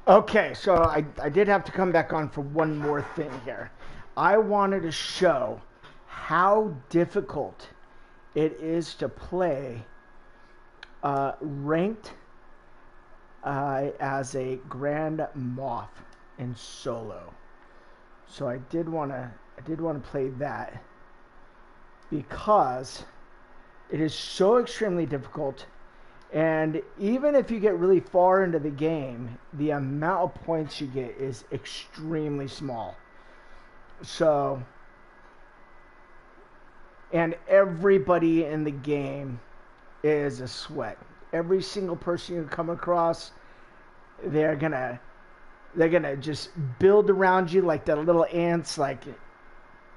Okay, so I did have to come back on for one more thing here. I wanted to show how difficult it is to play ranked as a Grand Moth in solo. So I did want to play that because it is so extremely difficult. And even if you get really far into the game, the amount of points you get is extremely small. So, and everybody in the game is a sweat. Every single person you come across, they're gonna they're gonna just build around you like the little ants, like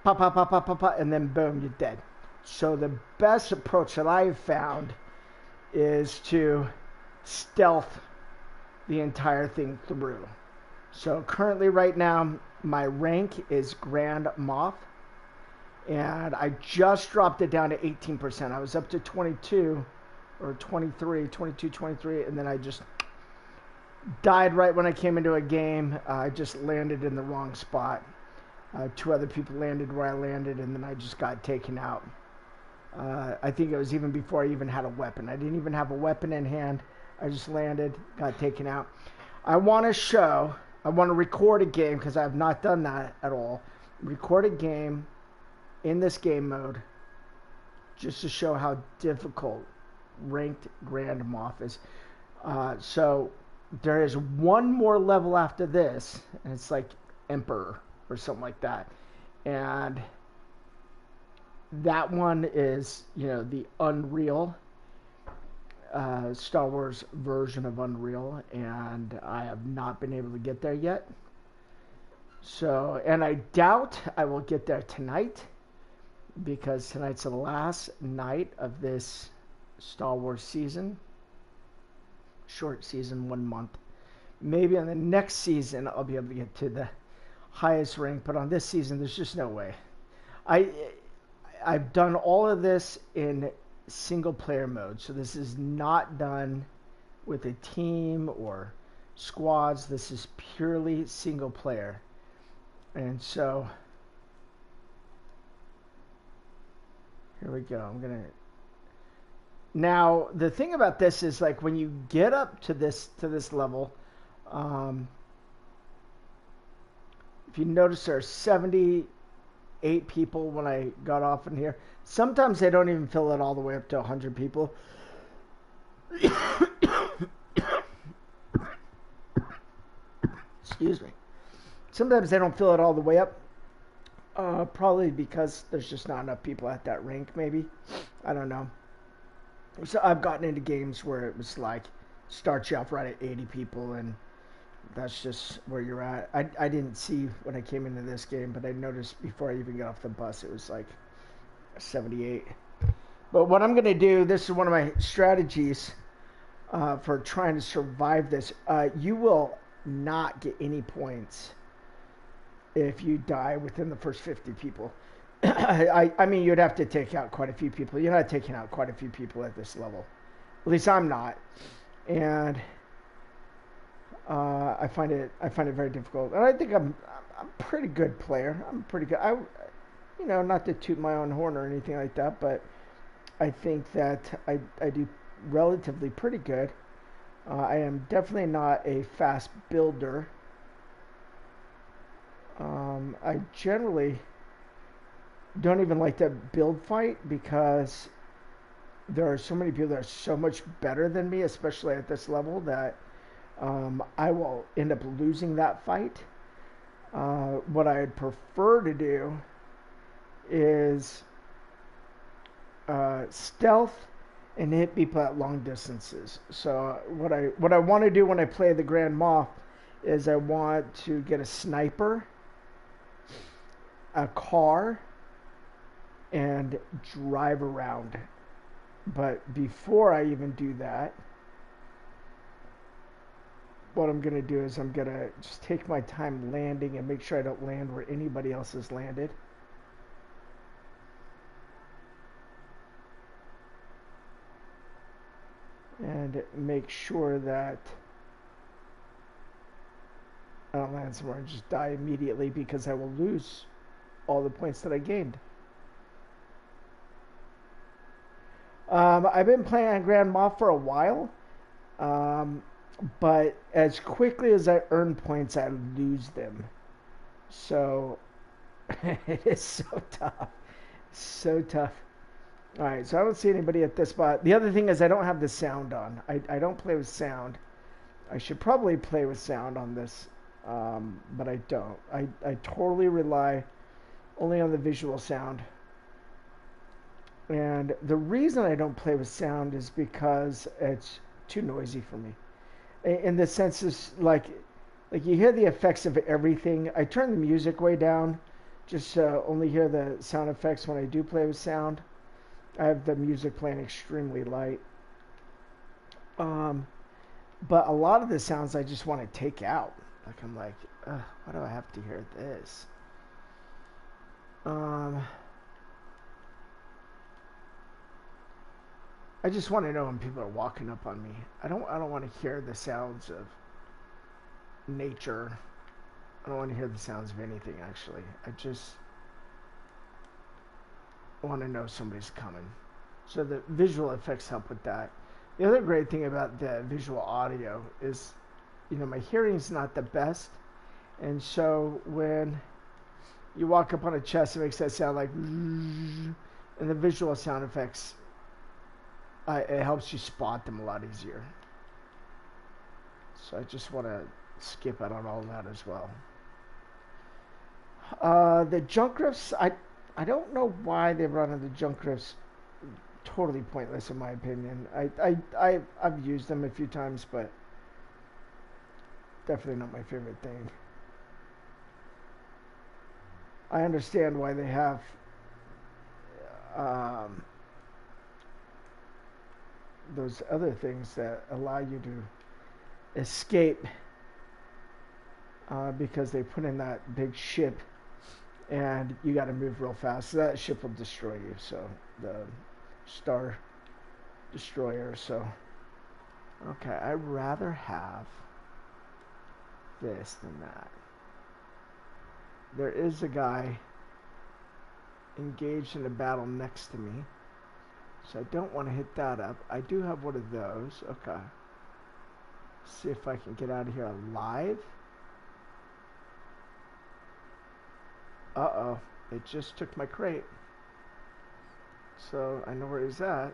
pop, pop, pop, pop, pop, pop, and then boom, you're dead. So the best approach that I've found is to stealth the entire thing through. So currently, right now, my rank is Grand Moth, and I just dropped it down to 18%. I was up to 22 or 23, 22, 23, and then I just died right when I came into a game. I just landed in the wrong spot. Two other people landed where I landed, and then I just got taken out. I think it was even before I even had a weapon. I didn't even have a weapon in hand. I just landed, got taken out. I want to show, I want to record a game because I have not done that at all. Record a game in this game mode just to show how difficult ranked Grand Moth is. So there is one more level after this, and it's like Emperor or something like that. And that one is, the Unreal Star Wars version of Unreal, and I have not been able to get there yet. So, and I doubt I will get there tonight because tonight's the last night of this Star Wars season. Short season, 1 month. Maybe on the next season I'll be able to get to the highest rank, but on this season there's just no way. I I've done all of this in single player mode, so this is not done with a team or squads. This is purely single player. And so here we go. I'm gonna now the thing about this is like when you get up to this level, um, if you notice there are 78 people when I got off in here. Sometimes they don't even fill it all the way up to 100 people. Excuse me. Sometimes they don't fill it all the way up. Probably because there's just not enough people at that rank, maybe. I don't know. So I've gotten into games where it was like, start you off right at 80 people, and that's just where you're at. I didn't see when I came into this game, but I noticed before I even got off the bus, it was like 78. But what I'm going to do, this is one of my strategies for trying to survive this. You will not get any points if you die within the first 50 people. I mean, you'd have to take out quite a few people. You're not taking out quite a few people at this level. At least I'm not. And I find it very difficult. And I think I'm a pretty good player. I'm pretty good. Not to toot my own horn or anything like that, but I think that I do relatively pretty good. I am definitely not a fast builder. I generally don't even like to build fight because there are so many people that are so much better than me, especially at this level, that I will end up losing that fight. What I'd prefer to do is stealth and hit people at long distances. So what I want to do when I play the Grand Moth is I want to get a sniper, a car, and drive around. But before I even do that, what I'm going to do is I'm going to just take my time landing and make sure I don't land where anybody else has landed. And make sure that I don't land somewhere and just die immediately because I will lose all the points that I gained. I've been playing on Grand Moff for a while, um, but as quickly as I earn points, I lose them. So it is so tough. So tough. All right, so I don't see anybody at this spot. The other thing is I don't have the sound on. I don't play with sound. I should probably play with sound on this, but I don't. I totally rely only on the visual sound. And the reason I don't play with sound is because it's too noisy for me. In the sense is like you hear the effects of everything. I turn the music way down, just only hear the sound effects when I do play with sound. I have the music playing extremely light. But a lot of the sounds I just want to take out. Like I'm like, why do I have to hear this? I just want to know when people are walking up on me. I don't want to hear the sounds of nature. I don't want to hear the sounds of anything actually. I just want to know somebody's coming. So the visual effects help with that. The other great thing about the visual audio is, my hearing's not the best. And so when you walk up on a chest, it makes that sound like, and the visual sound effects, it helps you spot them a lot easier. So I just want to skip out on all of that as well. The junk rifts, I don't know why they brought in the junk rifts. Totally pointless in my opinion. I've used them a few times, but definitely not my favorite thing. I understand why they have those other things that allow you to escape because they put in that big ship and you got to move real fast. So that ship will destroy you. So the Star Destroyer. So okay, I'd rather have this than that. There is a guy engaged in a battle next to me, so I don't want to hit that up. I do have one of those. Okay, see if I can get out of here alive. Uh-oh, it just took my crate. So I know where he's at.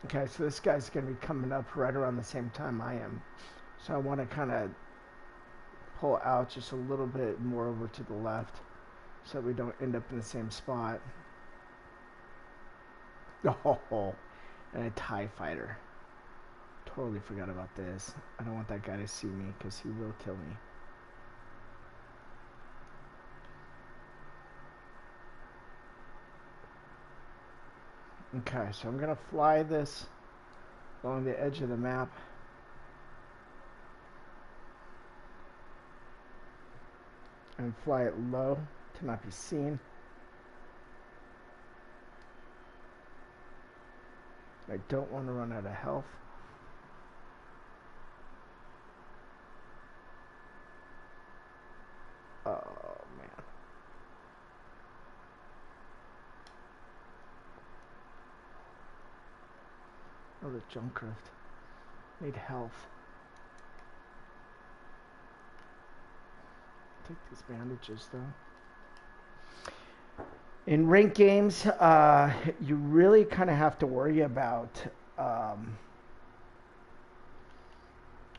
Okay, so this guy's going to be coming up right around the same time I am. So I want to kind of pull out just a little bit more over to the left so we don't end up in the same spot. Oh, and a TIE fighter. Totally forgot about this. I don't want that guy to see me because he will kill me. Okay, so I'm going to fly this along the edge of the map. And fly it low to not be seen. I don't want to run out of health. Oh, man. Oh, the junk rift. Need health. Take these bandages, though. In ranked games, you really kind of have to worry about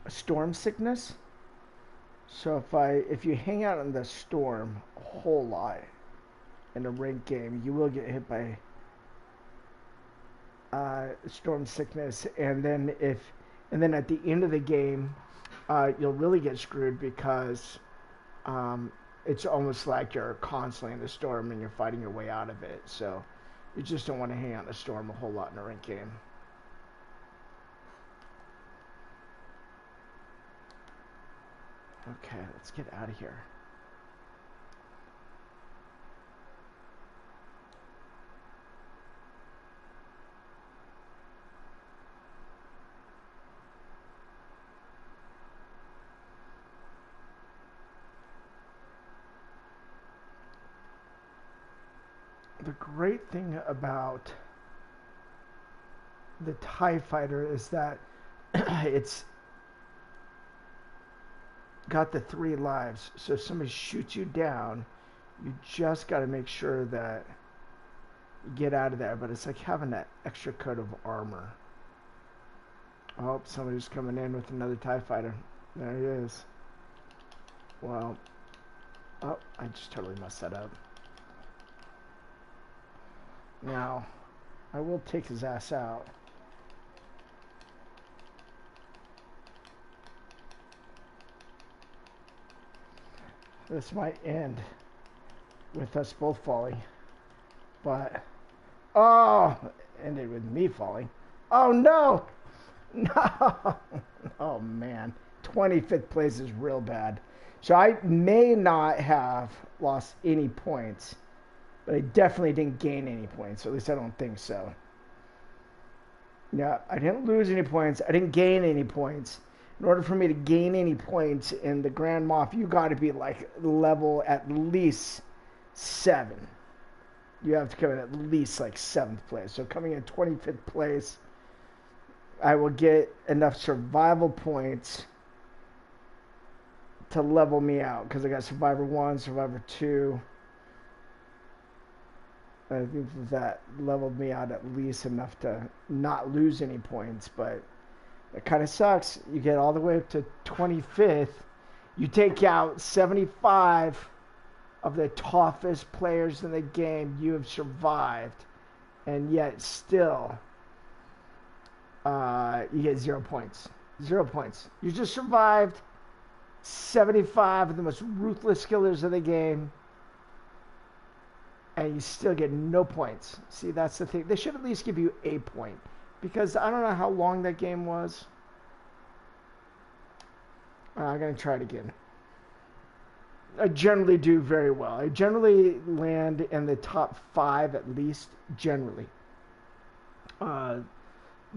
storm sickness. So if you hang out in the storm a whole lot in a ranked game, you will get hit by storm sickness, and then at the end of the game, you'll really get screwed because it's almost like you're constantly in the storm and you're fighting your way out of it. So you just don't want to hang out in a storm a whole lot in a ranked game. Okay, let's get out of here. the great thing about the TIE fighter is that it's got the 3 lives. So if somebody shoots you down, you just got to make sure that you get out of there. But it's like having that extra coat of armor. Oh, somebody's coming in with another TIE fighter. There he is. Well, oh, I just totally messed that up. Now, I will take his ass out. This might end with us both falling. But, oh, ended with me falling. Oh, no! No! Oh, man. 25th place is real bad. So I may not have lost any points, but I definitely didn't gain any points. At least I don't think so. Yeah, I didn't lose any points. I didn't gain any points. In order for me to gain any points in the Grand Moff, you got to be like level at least 7. You have to come in at least like 7th place. So coming in 25th place, I will get enough survival points to level me out because I got Survivor 1, Survivor 2. I think that leveled me out at least enough to not lose any points, but it kind of sucks. You get all the way up to 25th. You take out 75 of the toughest players in the game. You have survived, and yet still you get 0 points. 0 points. You just survived 75 of the most ruthless killers of the game, and you still get no points. See, that's the thing. They should at least give you a point, because I don't know how long that game was. I'm going to try it again. I generally do very well. I generally land in the top 5 at least, generally.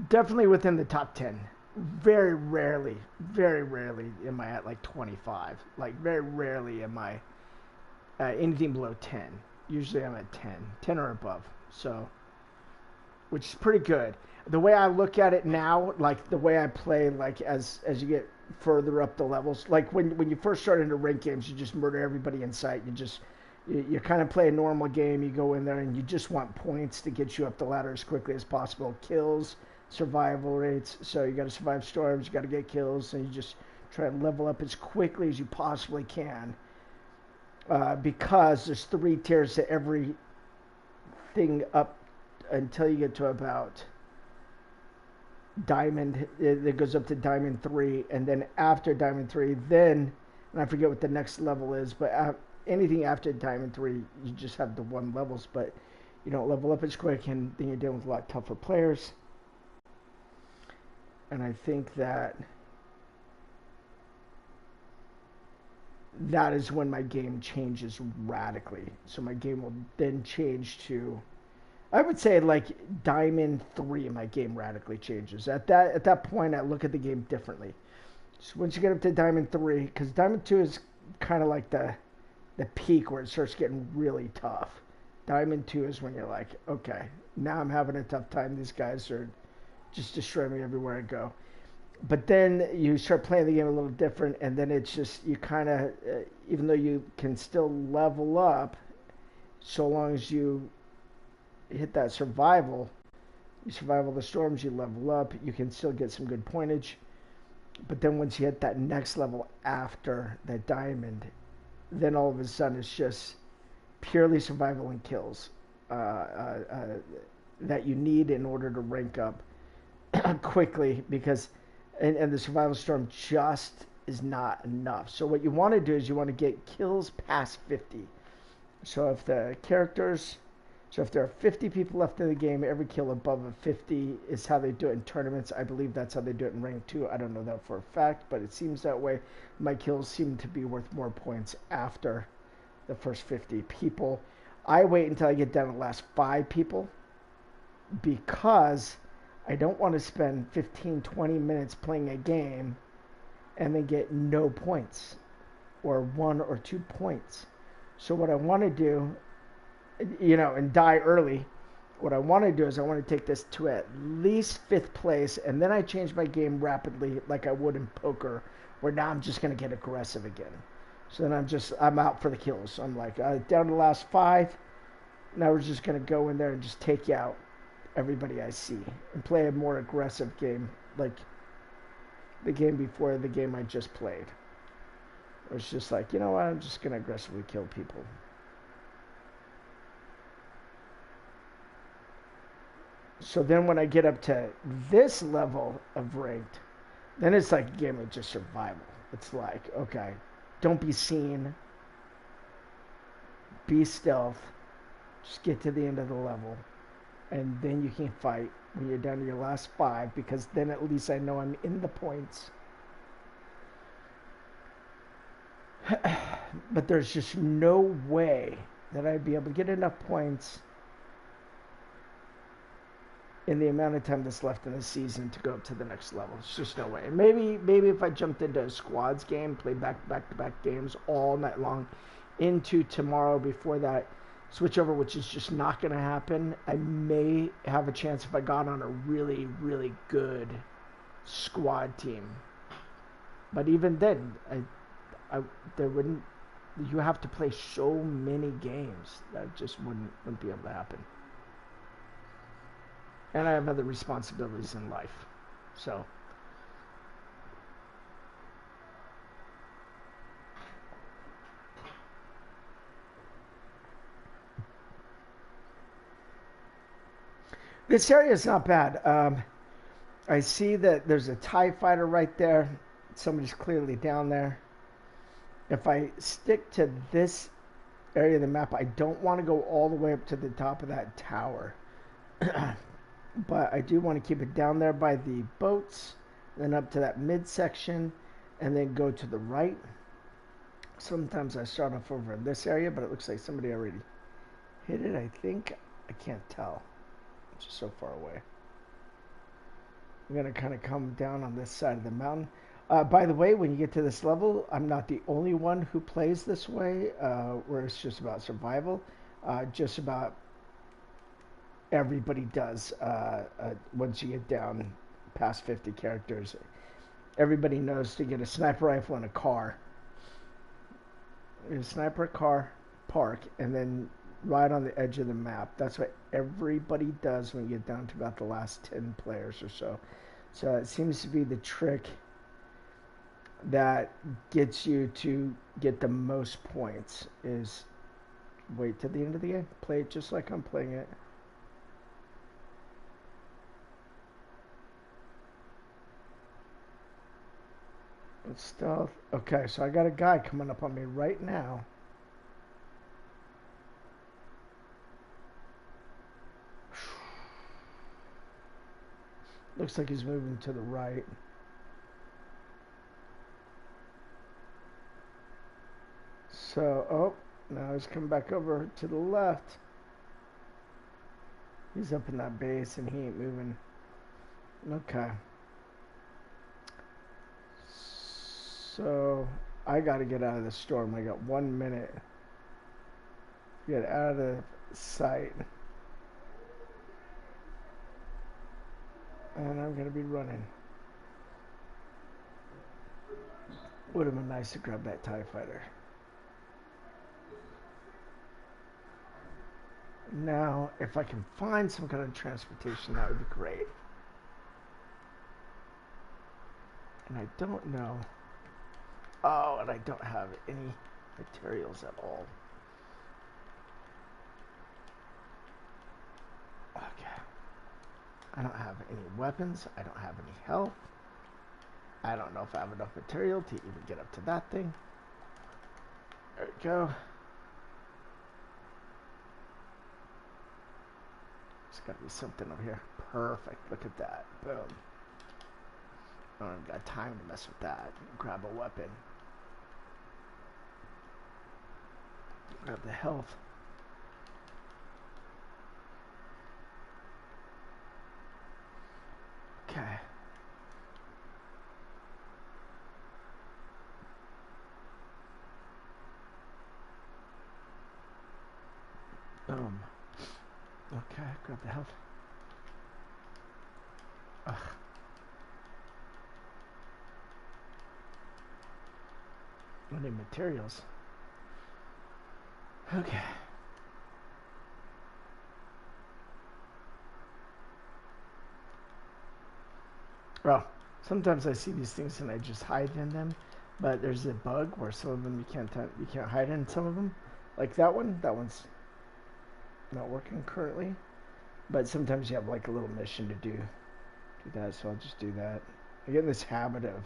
Definitely within the top 10. Very rarely am I at like 25. Like very rarely am I anything below 10. Usually I'm at 10 or above. So, which is pretty good. The way I look at it now, like the way I play, like as you get further up the levels, like when you first start into ranked games, you just murder everybody in sight. You kind of play a normal game. You go in there and you just want points to get you up the ladder as quickly as possible. Kills, survival rates. So you got to survive storms. You got to get kills, and you just try to level up as quickly as you possibly can. Because there's 3 tiers to every thing up until you get to about diamond. It goes up to diamond 3, and then after diamond 3, then, and I forget what the next level is, but anything after diamond 3, you just have the 1 levels, but you don't level up as quick, and then you're dealing with a lot tougher players. And I think that is when my game changes radically. So my game will then change to, I would say like diamond 3, my game radically changes. At that point, I look at the game differently. So once you get up to diamond 3, because diamond 2 is kind of like the peak where it starts getting really tough. Diamond 2 is when you're like, okay, now I'm having a tough time. These guys are just destroying me everywhere I go. But then you start playing the game a little different, and then it's just, you kind of, even though you can still level up, so long as you hit that survival, you survive all the storms, you level up, you can still get some good pointage. But then once you hit that next level after that diamond, then all of a sudden it's just purely survival and kills that you need in order to rank up quickly, because and the survival storm just is not enough. So what you want to do is you want to get kills past 50. So if there are 50 people left in the game, every kill above a 50 is how they do it in tournaments. I believe that's how they do it in rank 2. I don't know that for a fact, but it seems that way. My kills seem to be worth more points after the first 50 people. I wait until I get down to the last 5 people, because I don't want to spend 15, 20 minutes playing a game and then get no points or 1 or 2 points. So what I want to do you know, and die early. What I want to do is I want to take this to at least fifth place, and then I change my game rapidly, like I would in poker, where now I'm just going to get aggressive again. So then I'm out for the kills. So I'm like, down to the last five. Now we're just going to go in there and just take out everybody I see and play a more aggressive game, like the game before the game I just played. It's just like, you know what, I'm just going to aggressively kill people. So then when I get up to this level of ranked, then it's like a game of just survival. It's like, okay, don't be seen, be stealth, just get to the end of the level, and then you can fight when you're down to your last five, because then at least I know I'm in the points. But there's just no way that I'd be able to get enough points in the amount of time that's left in the season to go up to the next level. It's just no way. And maybe if I jumped into a squads game, played back-to-back games all night long, into tomorrow before that switch over, which is just not going to happen, I may have a chance if I got on a really, really good squad team. But even then, there wouldn't. You have to play so many games that just wouldn't be able to happen. And I have other responsibilities in life, so. This area is not bad. I see that there's a TIE fighter right there. Somebody's clearly down there. If I stick to this area of the map, I don't want to go all the way up to the top of that tower. But I do want to keep it down there by the boats, then up to that midsection, and then go to the right. Sometimes I start off over in this area, but it looks like somebody already hit it, I think. I can't tell. It's just so far away. I'm going to kind of come down on this side of the mountain. By the way, when you get to this level, I'm not the only one who plays this way, where it's just about survival. Just about everybody does once you get down past 50 characters. Everybody knows to get a sniper rifle and a car. A sniper, car, park, and then right on the edge of the map. That's what everybody does when you get down to about the last 10 players or so. So it seems to be the trick that gets you to get the most points, is wait to the end of the game. Play it just like I'm playing it. It's stealth. Okay, so I got a guy coming up on me right now. Looks like he's moving to the right. So, oh, now he's coming back over to the left. He's up in that base and he ain't moving. Okay. So, I gotta get out of the storm. I got 1 minute. Get out of the sight. And I'm gonna be running. Would have been nice to grab that TIE fighter. Now, if I can find some kind of transportation, that would be great. And I don't know. Oh, and I don't have any materials at all. Okay. I don't have any weapons. I don't have any health. I don't know if I have enough material to even get up to that thing. There we go. There's got to be something over here. Perfect. Look at that. Boom. I don't even got time to mess with that. Grab a weapon. Grab the health. Okay. Boom. Okay, grab the health. Ugh. I need materials. Okay. Well, sometimes I see these things and I just hide in them, but there's a bug where some of them you can't hide in some of them. Like that one. That one's not working currently. But sometimes you have like a little mission to do that, so I'll just do that. I get in this habit of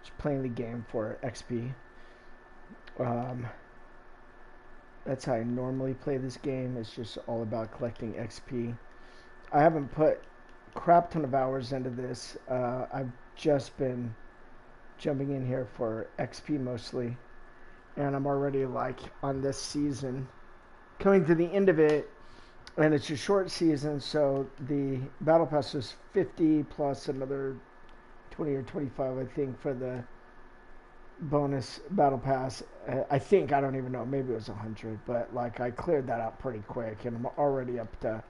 just playing the game for XP. That's how I normally play this game. It's just all about collecting XP. I haven't put a crap ton of hours into this. I've just been jumping in here for XP mostly, and I'm already like on this season, coming to the end of it, and it's a short season, so the battle pass was 50 plus another 20 or 25, I think, for the bonus battle pass. I think, I don't even know, maybe it was 100, but like I cleared that out pretty quick, and I'm already up to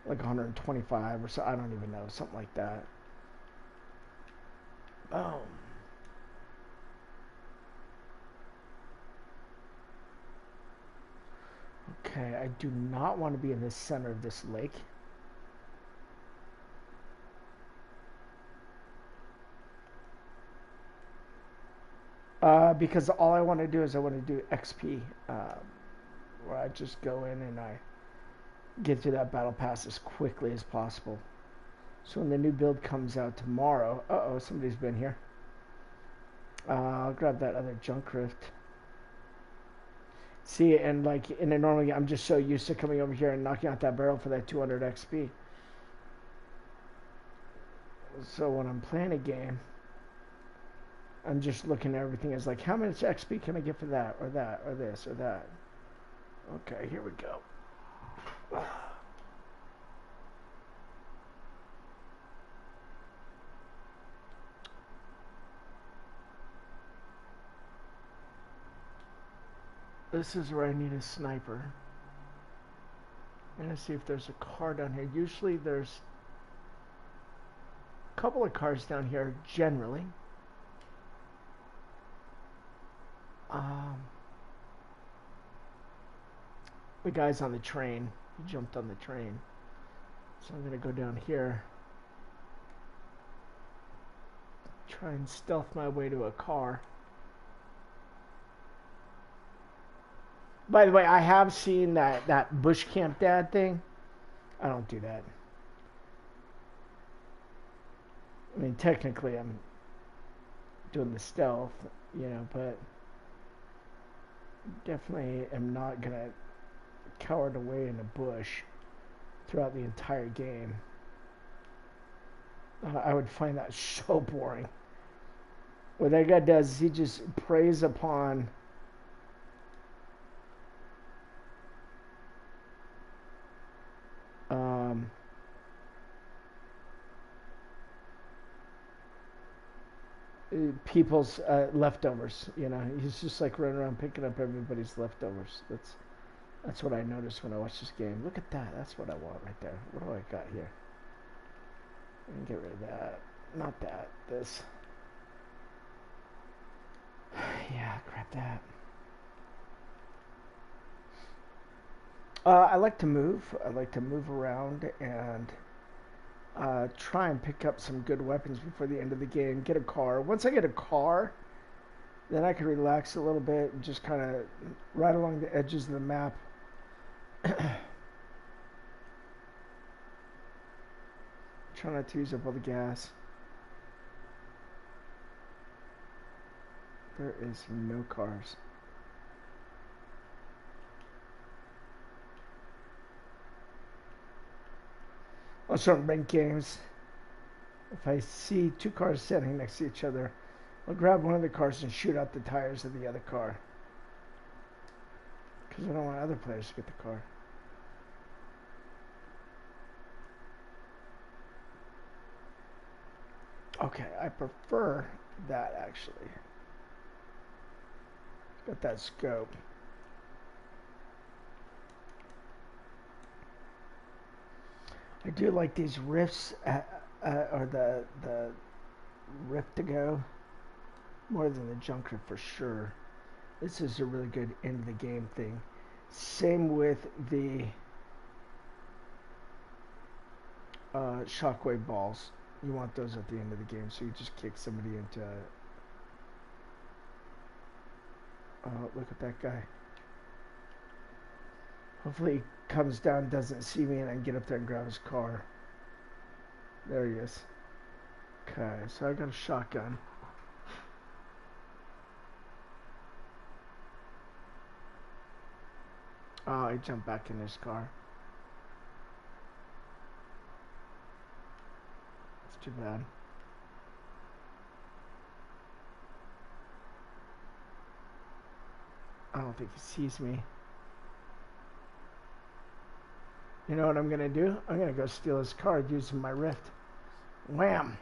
like 125 or so. I don't even know, something like that. Boom. Okay, I do not want to be in the center of this lake. Because all I want to do is I want to do XP, where I just go in and I get through that battle pass as quickly as possible. So when the new build comes out tomorrow, uh-oh, somebody's been here. I'll grab that other junk rift. See, and like in a normal game, I'm just so used to coming over here and knocking out that barrel for that 200 XP. So when I'm playing a game, I'm just looking at everything as like, how much XP can I get for that, or this, or that? Okay, here we go. This is where I need a sniper. I'm gonna see if there's a car down here. Usually there's a couple of cars down here, generally. The guy's on the train. He jumped on the train. So I'm gonna go down here. Try and stealth my way to a car. By the way, I have seen that bush camp dad thing. I don't do that. I mean, technically, I'm doing the stealth, but definitely am not gonna cower away in a bush throughout the entire game. I would find that so boring. What that guy does is he just preys upon people's leftovers. He's just like running around picking up everybody's leftovers. That's what I noticed when I watched this game. Look at that. That's what I want right there. What do I got here? Let me get rid of that. Not that. This. Yeah, grab that. I like to move. I like to move around and try and pick up some good weapons before the end of the game. Get a car. Once I get a car, then I can relax a little bit and just kind of ride along the edges of the map. Try not to use up all the gas. There is no cars. Also in ranked games, if I see two cars standing next to each other, I'll grab one of the cars and shoot out the tires of the other car. Because I don't want other players to get the car. Okay, I prefer that actually. Got that scope. I do like these rifts, or the rift to go, more than the junk rift for sure. This is a really good end of the game thing. Same with the shockwave balls. You want those at the end of the game, so you just kick somebody into. Oh, look at that guy. Hopefully he comes down, doesn't see me, and I can get up there and grab his car. There he is. Okay, so I got a shotgun. Oh, I jumped back in his car. It's too bad. I don't think he sees me. You know what I'm gonna do? I'm gonna go steal his car using my rift. Wham!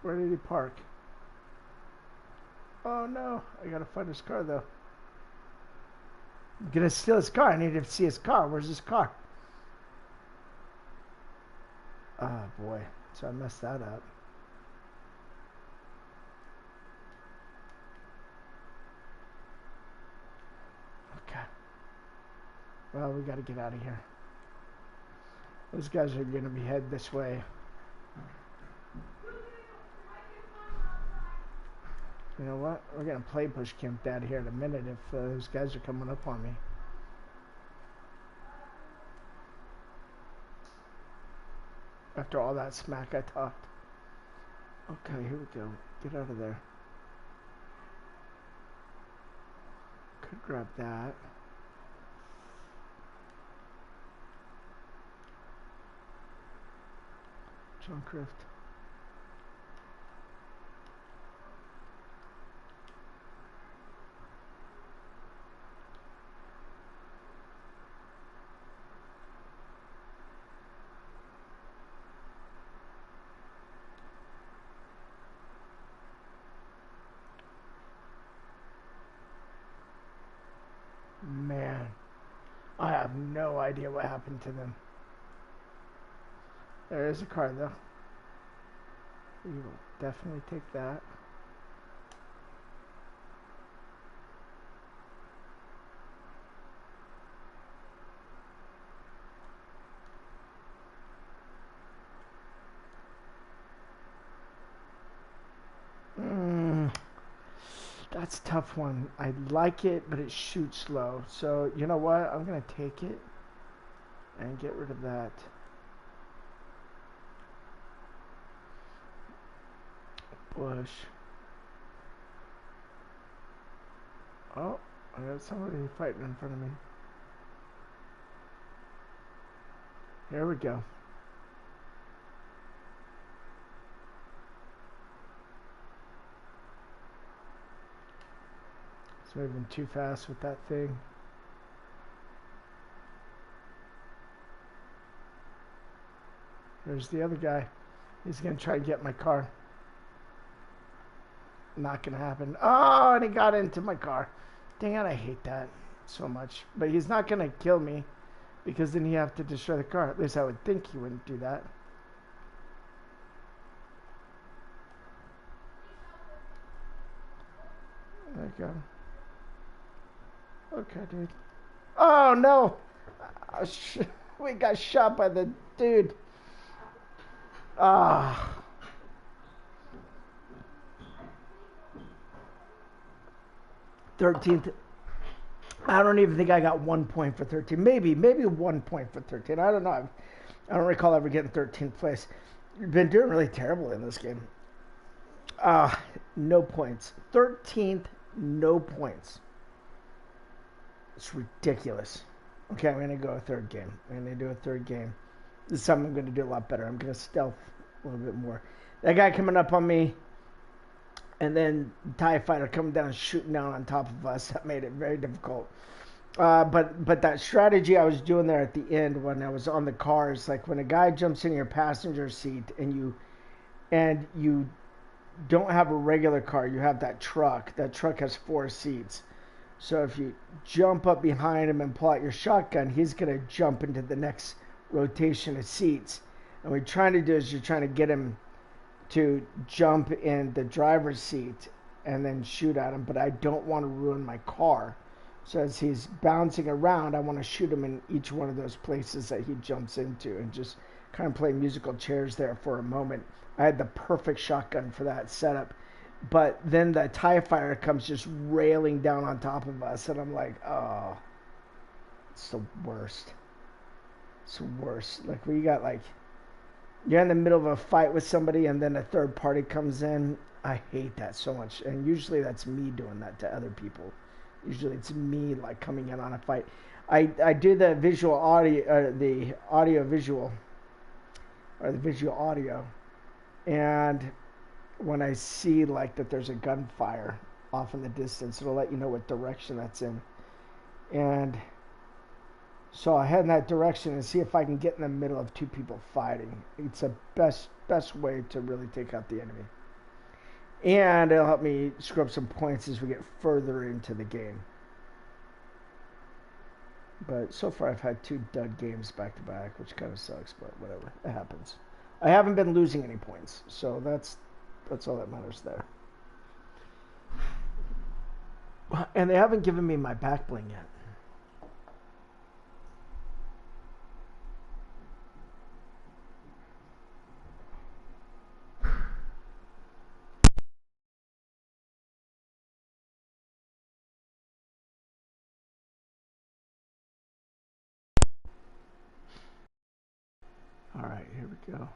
Where did he park? Oh no, I gotta find his car though. I'm gonna steal his car. I need to see his car. Where's his car? Oh boy, so I messed that up. Okay. Well, we gotta get out of here. Those guys are gonna be headed this way. You know what? We're gonna play push camp out here in a minute if those guys are coming up on me. After all that smack I talked. Okay, here we go. Get out of there. Could grab that. Junk rift. Man, I have no idea what happened to them. There is a car though. We will definitely take that. That's a tough one. I like it, but it shoots slow. So, you know what? I'm going to take it and get rid of that. Bush. Oh, I got somebody fighting in front of me. Here we go. It's moving too fast with that thing. There's the other guy. He's going to try and get my car. Not going to happen. Oh, and he got into my car. Dang it, I hate that so much. But he's not going to kill me because then you have to destroy the car. At least I would think he wouldn't do that. There you go. Okay, dude. Oh, no. We got shot by the dude. Ah. 13th. I don't even think I got 1 point for 13. Maybe 1 point for 13. I don't know. I don't recall ever getting 13th place. You've been doing really terrible in this game. No points. 13th, no points. It's ridiculous. Okay, I'm going to go a third game. I'm going to do a third game. This time I'm going to do a lot better. I'm going to stealth a little bit more. That guy coming up on me, and then TIE fighter coming down and shooting down on top of us. That made it very difficult. But that strategy I was doing there at the end when I was on the cars, like when a guy jumps in your passenger seat and you don't have a regular car, you have that truck. That truck has 4 seats. So if you jump up behind him and pull out your shotgun, he's going to jump into the next rotation of seats. And what you're trying to do is you're trying to get him to jump in the driver's seat and then shoot at him. But I don't want to ruin my car. So as he's bouncing around, I want to shoot him in each one of those places that he jumps into and just kind of play musical chairs there for a moment. I had the perfect shotgun for that setup. But then the TIE fighter comes just railing down on top of us, and I'm like, oh, it's the worst. It's the worst. Like, when you got, like, you're in the middle of a fight with somebody, and then a third party comes in. I hate that so much. And usually that's me doing that to other people. Usually it's me, like, coming in on a fight. I do the visual audio, the audio visual, or the visual audio, and when I see like that there's a gunfire off in the distance, it'll let you know what direction that's in. And so I head in that direction and see if I can get in the middle of two people fighting. It's the best way to really take out the enemy. And it'll help me screw up some points as we get further into the game. But so far I've had 2 dud games back to back, which kind of sucks, but whatever. It happens. I haven't been losing any points, so that's all that matters there. And they haven't given me my back bling yet. All right, here we go.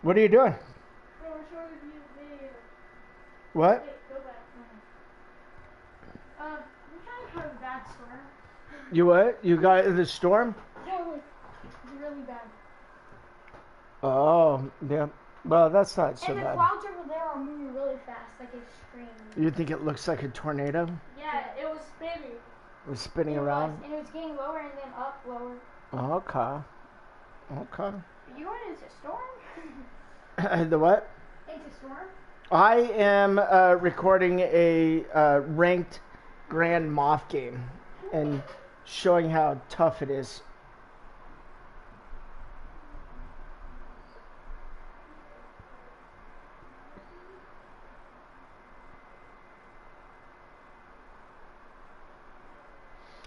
What are you doing? What? Wait, go back. We kind of have a bad storm. You what? You got in the storm? Yeah, like, really bad. Oh, yeah. Well, that's not so And the bad. clouds over there are moving really fast, like it's screaming. You think it looks like a tornado? Yeah, it was spinning. It was spinning around? And it was getting lower and then up, lower. Okay. Okay. You went into storm? The what? Into storm? I am recording a ranked Grand Moth game and showing how tough it is.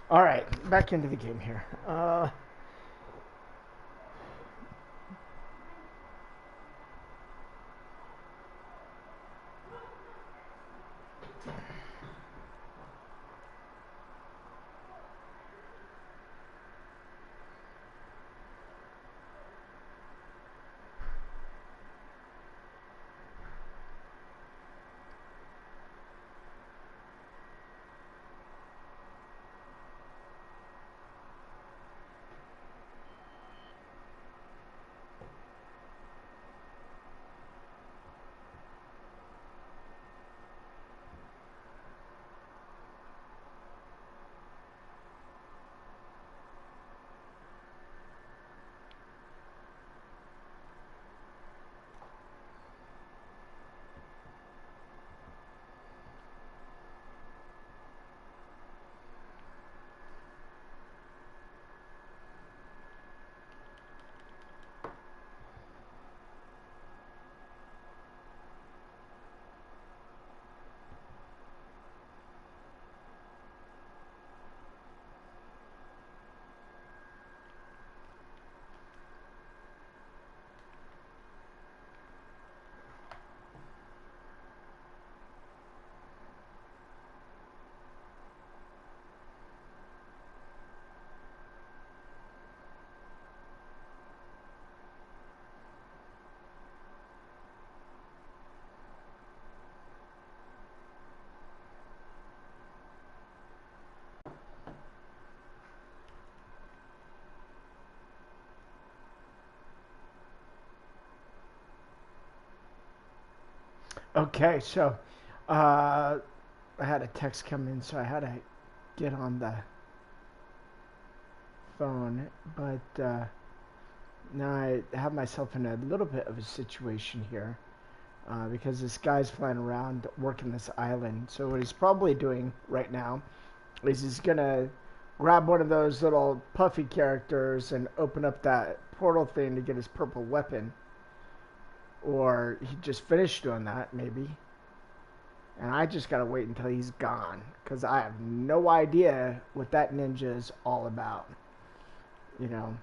All right, back into the game here. Okay, so uh, I had a text come in, so I had to get on the phone. But now I have myself in a little bit of a situation here because this guy's flying around working this island. So what he's probably doing right now is he's gonna grab one of those little puffy characters and open up that portal thing to get his purple weapon. Or he just finished doing that, maybe. And I just gotta wait until he's gone. Because I have no idea what that ninja is all about. You know.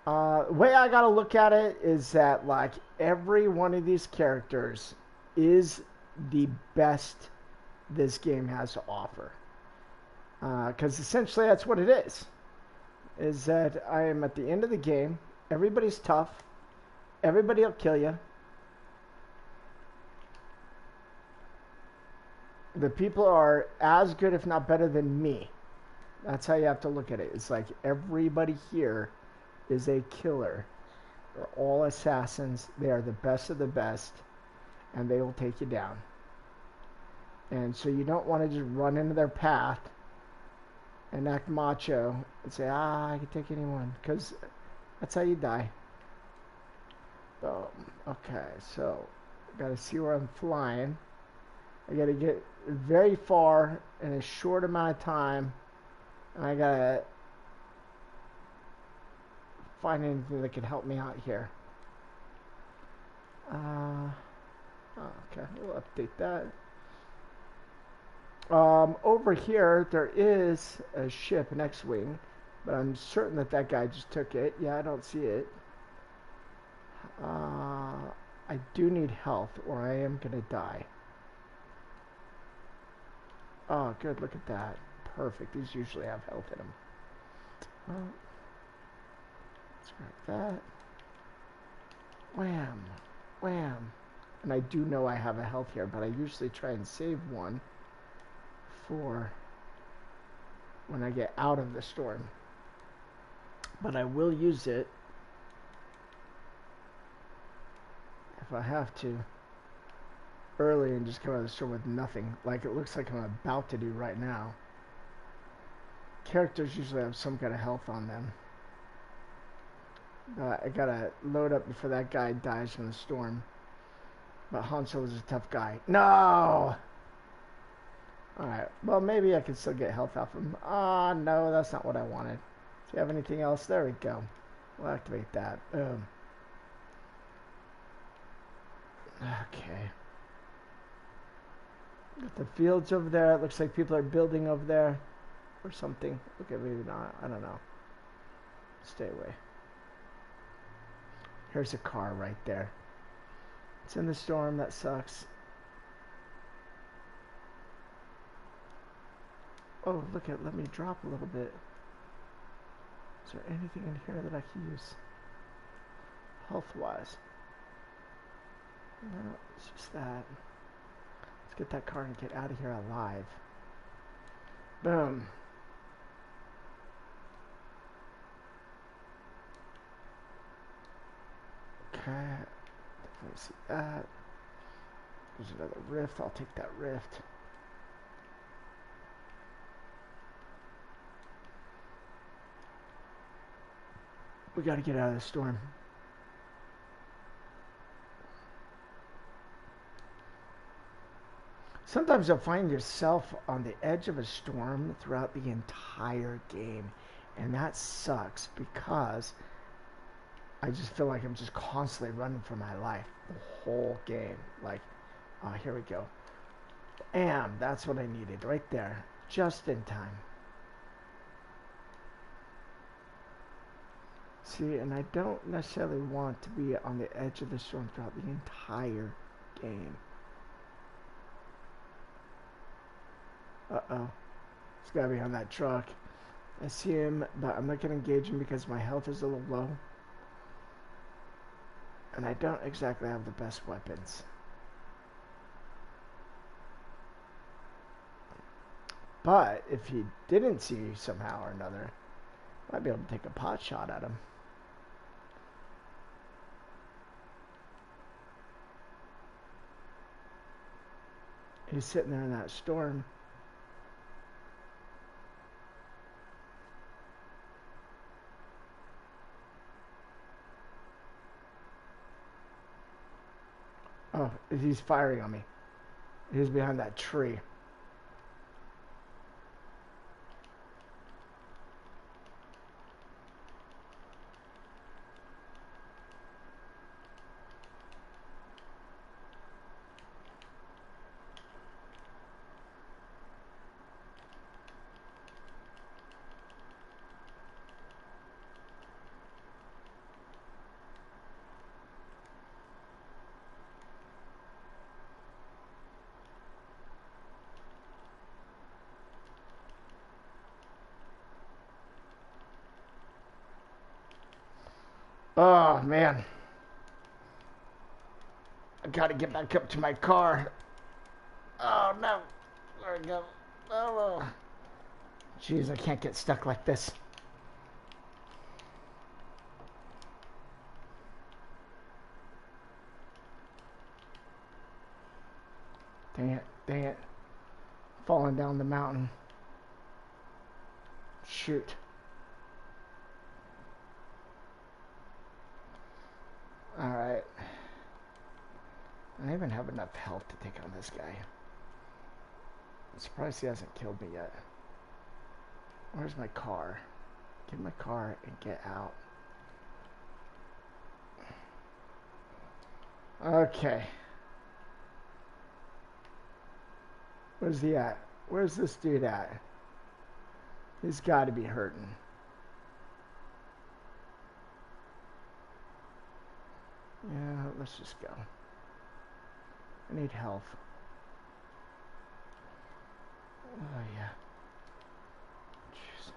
The way I gotta look at it is that, like, every one of these characters is the best this game has to offer. Because essentially that's what it is that I am at the end of the game. Everybody's tough. Everybody will kill you. The people are as good, if not better, than me. That's how you have to look at it. It's like everybody here is a killer. They're all assassins. They are the best of the best, and they will take you down. And so you don't want to just run into their path and act macho and say, I can take anyone, because that's how you die. Boom. Okay, so I gotta see where I'm flying. I gotta get very far in a short amount of time, and I gotta find anything that can help me out here. Okay, we'll update that. Over here, there is a ship, an X-Wing, but I'm certain that that guy just took it. Yeah, I don't see it. I do need health, or I am gonna die. Oh, good, look at that. Perfect, these usually have health in them. Well, let's grab that. Wham! Wham! And I do know I have a health here, but I usually try and save one for when I get out of the storm. But I will use it if I have to early and just come out of the storm with nothing, like it looks like I'm about to do right now. Characters usually have some kind of health on them. I gotta load up before that guy dies from the storm. But Han Solo's a tough guy. No! Alright, well, maybe I can still get health off him. Ah, no, that's not what I wanted. Do you have anything else? There we go. We'll activate that. Boom. Okay. Got the fields over there. It looks like people are building over there. Or something. Okay, maybe not. I don't know. Stay away. Here's a car right there. It's in the storm. That sucks. Oh, look at, let me drop a little bit. Is there anything in here that I can use? Health-wise. No, it's just that. Let's get that car and get out of here alive. Boom. Okay. Definitely see that. There's another rift. I'll take that rift. We gotta get out of the storm. Sometimes you'll find yourself on the edge of a storm throughout the entire game. And that sucks because I just feel like I'm just constantly running for my life the whole game. Like, oh, here we go. Bam, that's what I needed right there. Just in time. See, and I don't necessarily want to be on the edge of the storm throughout the entire game. Uh-oh. He's gotta be on that truck. I see him, but I'm not gonna engage him because my health is a little low. And I don't exactly have the best weapons. But if he didn't see me somehow or another, I might be able to take a pot shot at him. He's sitting there in that storm. Oh, he's firing on me. He's behind that tree. Oh, man. I gotta get back up to my car. Oh, no. There we go. Oh, jeez, I can't get stuck like this. Dang it, dang it. Falling down the mountain. Shoot. Alright. I even have enough health to take on this guy. I'm surprised he hasn't killed me yet. Where's my car? Get my car and get out. Okay. Where's he at? Where's this dude at? He's got to be hurting. Yeah, let's just go. I need health. Oh, yeah. Jeez.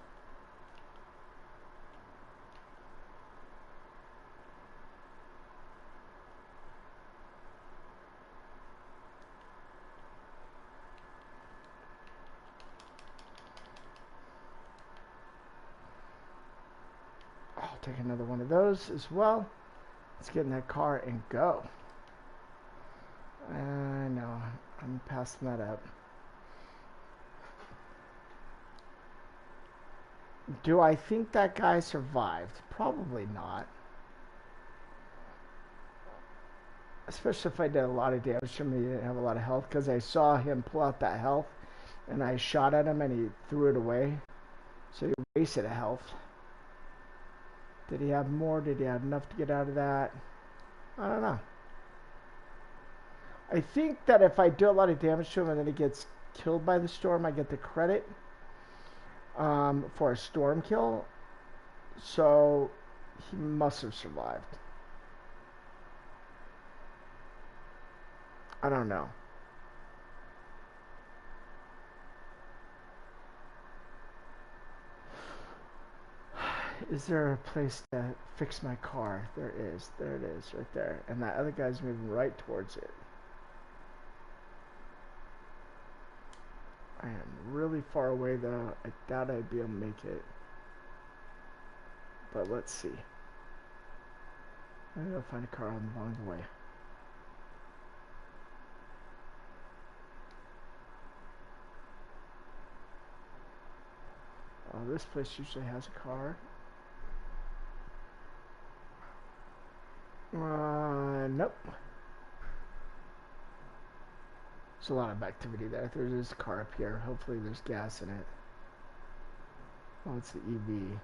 I'll take another one of those as well. Let's get in that car and go. I know. I'm passing that up. Do I think that guy survived? Probably not. Especially if I did a lot of damage to him and he didn't have a lot of health. Because I saw him pull out that health. And I shot at him and he threw it away. So he wasted a health. Did he have more? Did he have enough to get out of that? I don't know. I think that if I do a lot of damage to him and then he gets killed by the storm, I get the credit for a storm kill. So he must have survived. I don't know. Is there a place to fix my car? There is. There it is, right there. And that other guy's moving right towards it. I am really far away, though. I doubt I'd be able to make it. But let's see. Maybe I'll find a car along the way. Oh, this place usually has a car. Nope. There's a lot of activity there. There's a car up here. Hopefully there's gas in it. Oh, it's the EV.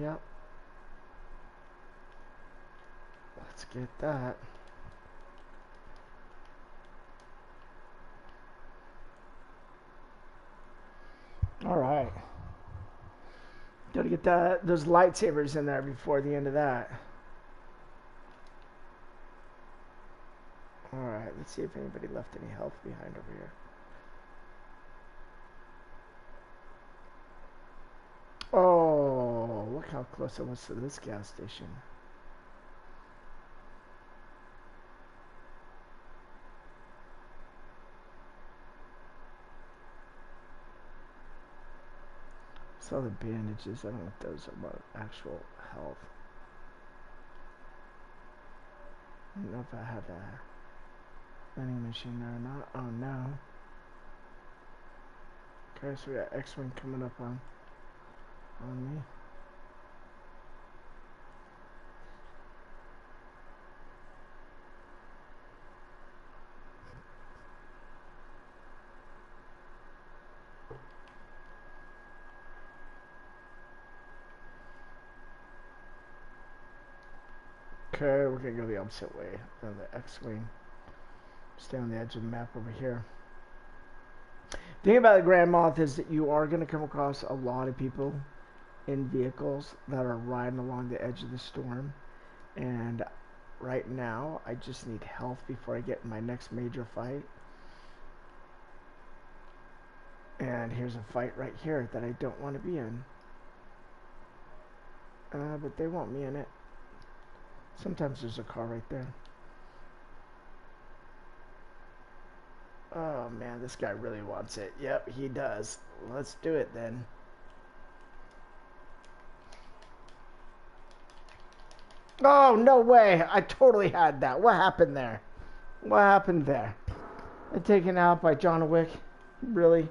Yep. Let's get that. Alright. Gotta get those lightsabers in there before the end of that. Alright, let's see if anybody left any health behind over here. Oh, look how close I was to this gas station. Saw the bandages. I don't know if those are about actual health. don't know if I have a vending machine there or not. Oh no. Okay, so we got X-Wing coming up on me. Okay, we're gonna go the opposite way than the X-Wing. Stay on the edge of the map over here. The thing about the Grand Moff is that you are gonna come across a lot of people in vehicles that are riding along the edge of the storm. And right now, I just need health before I get in my next major fight. And here's a fight right here that I don't want to be in. But they want me in it. Sometimes there's a car right there. Oh man, this guy really wants it. Yep, he does. Let's do it then. Oh, no way. I totally had that. What happened there? What happened there? I'm taken out by John Wick. Really?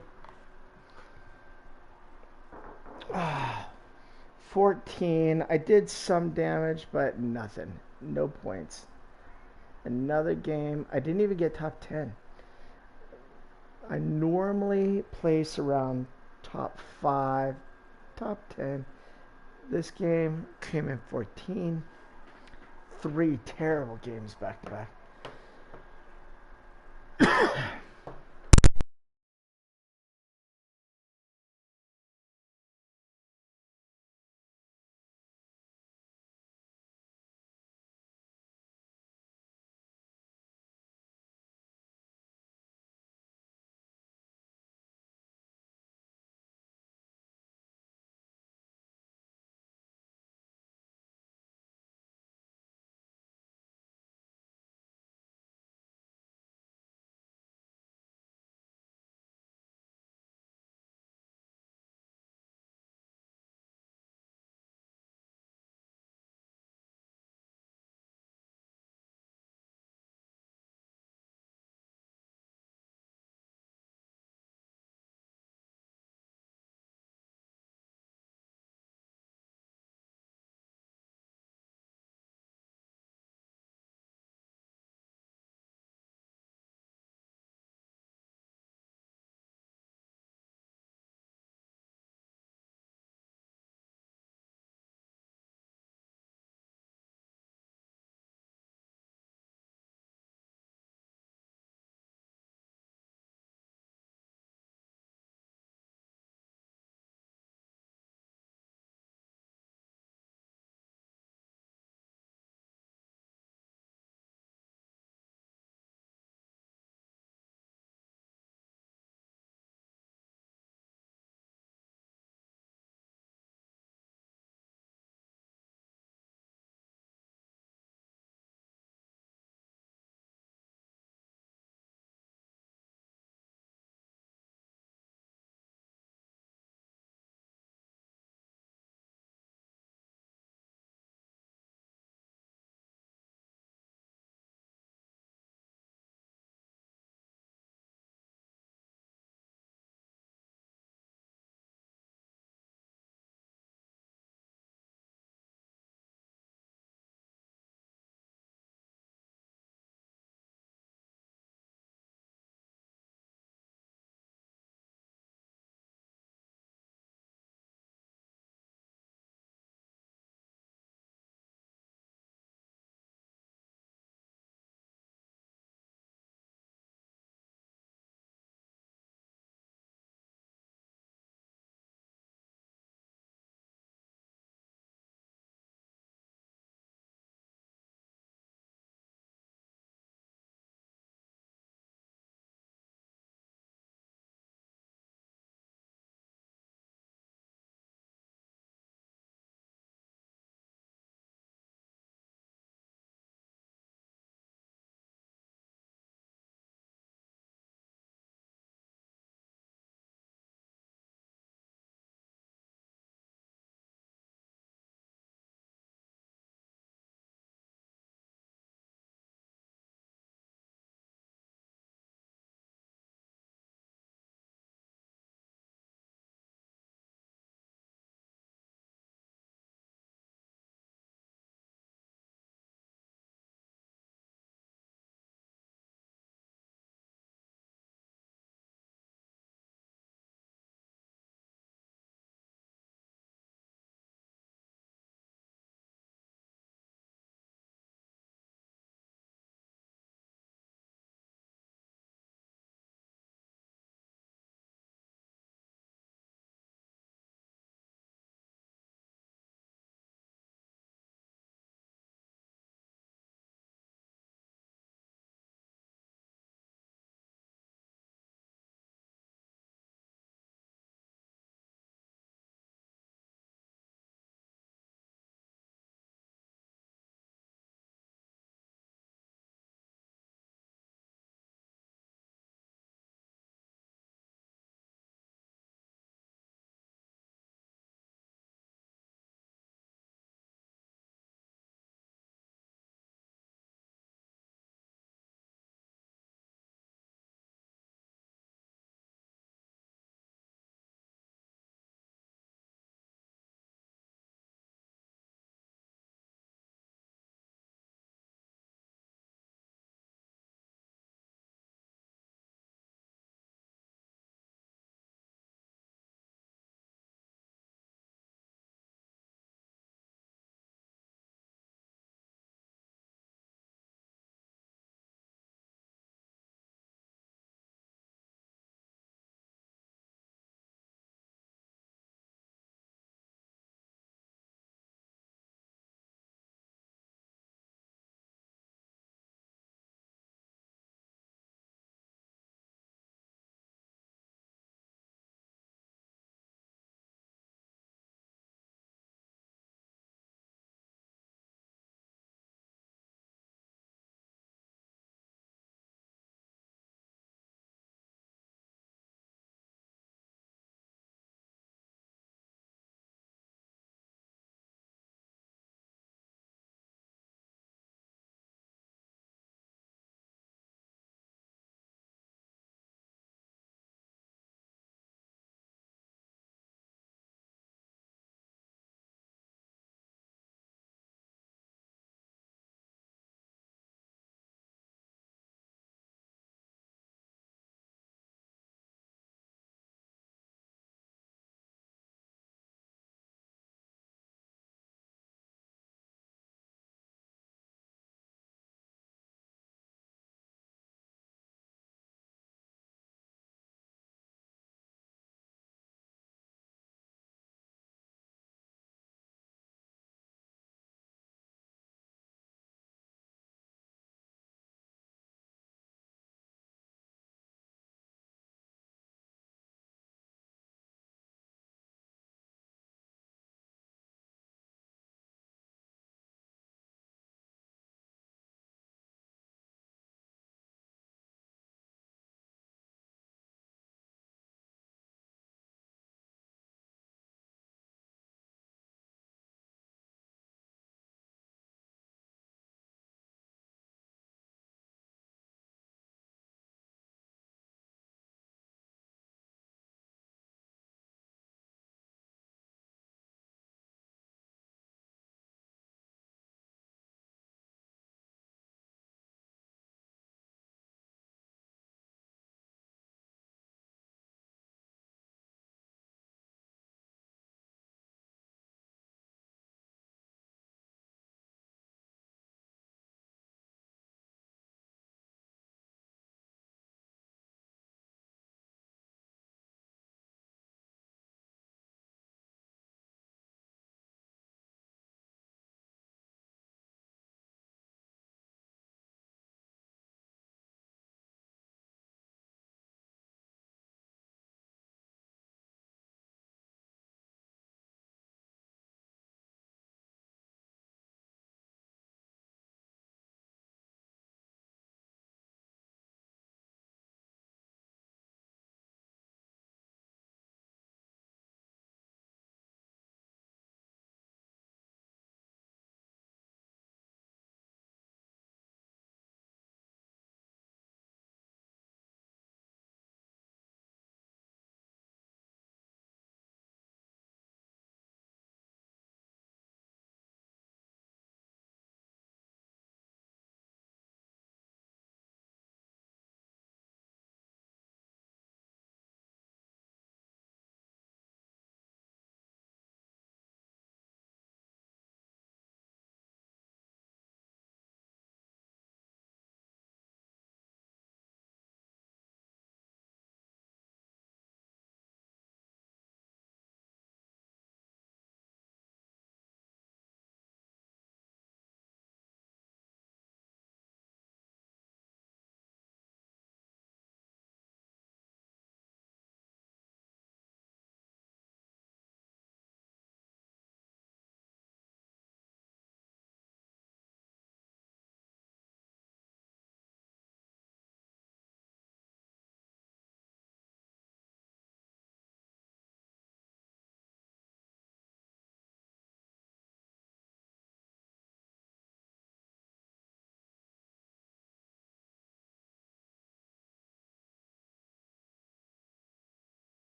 14. I did some damage, but nothing. No points. Another game. I didn't even get top 10. I normally place around top 5, top 10. This game came in 14. 3 terrible games back to back.